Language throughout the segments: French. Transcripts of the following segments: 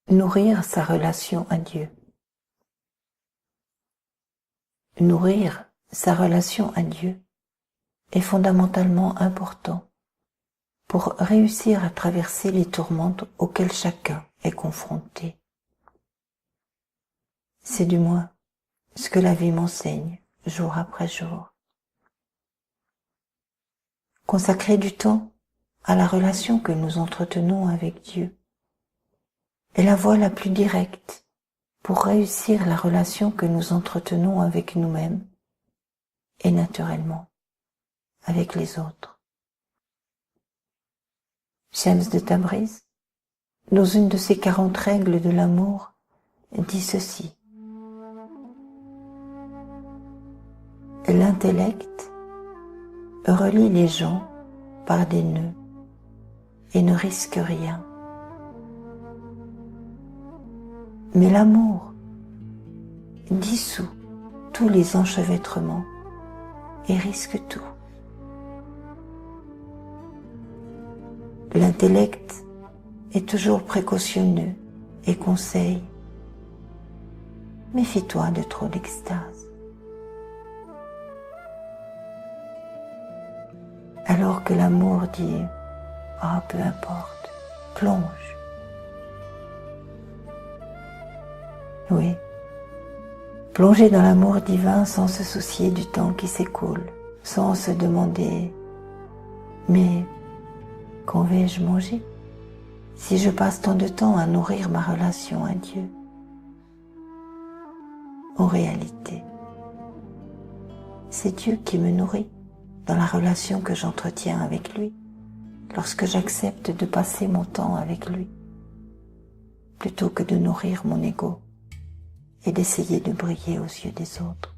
Nourrir sa relation à Dieu. Nourrir sa relation à Dieu est fondamentalement important pour réussir à traverser les tourmentes auxquelles chacun est confronté. C'est du moins ce que la vie m'enseigne jour après jour. Consacrer du temps à la relation que nous entretenons avec Dieu est la voie la plus directe pour réussir la relation que nous entretenons avec nous-mêmes et naturellement avec les autres. Shams de Tabriz, dans une de ses 40 règles de l'amour, dit ceci. L'intellect relie les gens par des nœuds et ne risque rien. Mais l'amour dissout tous les enchevêtrements et risque tout. L'intellect est toujours précautionneux et conseille. Méfie-toi de trop d'extase. Alors que l'amour dit « Ah, peu importe, plonge ». Oui, plonger dans l'amour divin sans se soucier du temps qui s'écoule, sans se demander « Mais quand vais-je manger si je passe tant de temps à nourrir ma relation à Dieu ?» En réalité, c'est Dieu qui me nourrit dans la relation que j'entretiens avec lui, lorsque j'accepte de passer mon temps avec lui, plutôt que de nourrir mon ego et d'essayer de briller aux yeux des autres.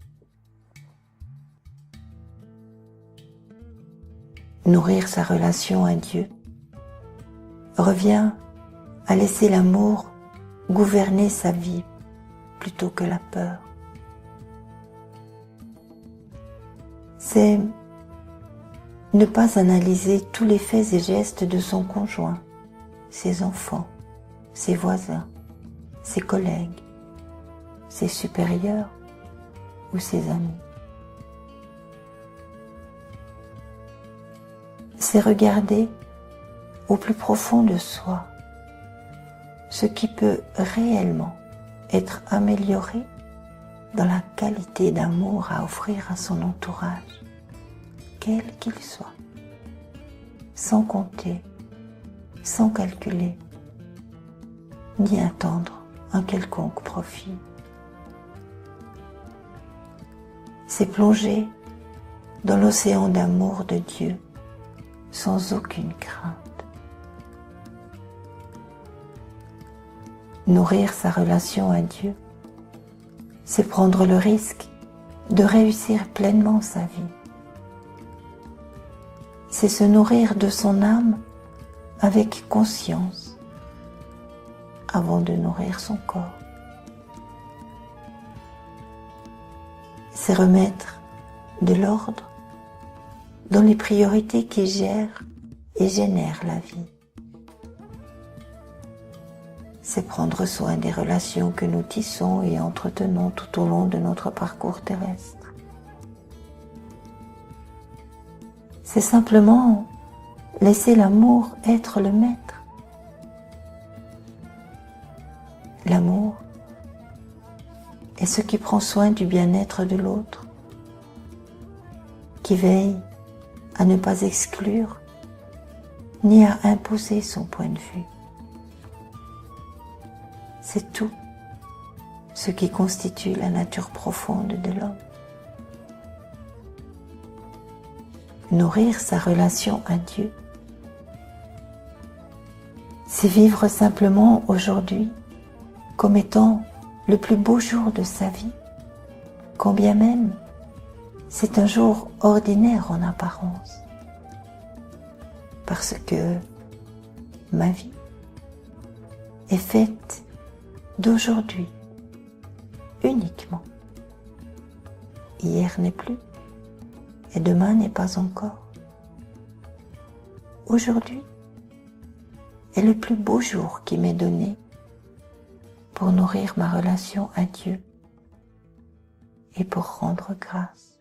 Nourrir sa relation à Dieu revient à laisser l'amour gouverner sa vie plutôt que la peur. C'est ne pas analyser tous les faits et gestes de son conjoint, ses enfants, ses voisins, ses collègues, ses supérieurs ou ses amis. C'est regarder au plus profond de soi ce qui peut réellement être amélioré dans la qualité d'amour à offrir à son entourage, quel qu'il soit, sans compter, sans calculer, ni attendre un quelconque profit. C'est plonger dans l'océan d'amour de Dieu sans aucune crainte. Nourrir sa relation à Dieu, c'est prendre le risque de réussir pleinement sa vie. C'est se nourrir de son âme avec conscience avant de nourrir son corps. C'est remettre de l'ordre dans les priorités qui gèrent et génèrent la vie. C'est prendre soin des relations que nous tissons et entretenons tout au long de notre parcours terrestre. C'est simplement laisser l'amour être le maître. L'amour est ce qui prend soin du bien-être de l'autre, qui veille à ne pas exclure ni à imposer son point de vue. C'est tout ce qui constitue la nature profonde de l'homme. Nourrir sa relation à Dieu, c'est vivre simplement aujourd'hui comme étant le plus beau jour de sa vie, quand bien même c'est un jour ordinaire en apparence, parce que ma vie est faite d'aujourd'hui uniquement. Hier n'est plus et demain n'est pas encore. Aujourd'hui est le plus beau jour qui m'est donné pour nourrir ma relation à Dieu et pour rendre grâce.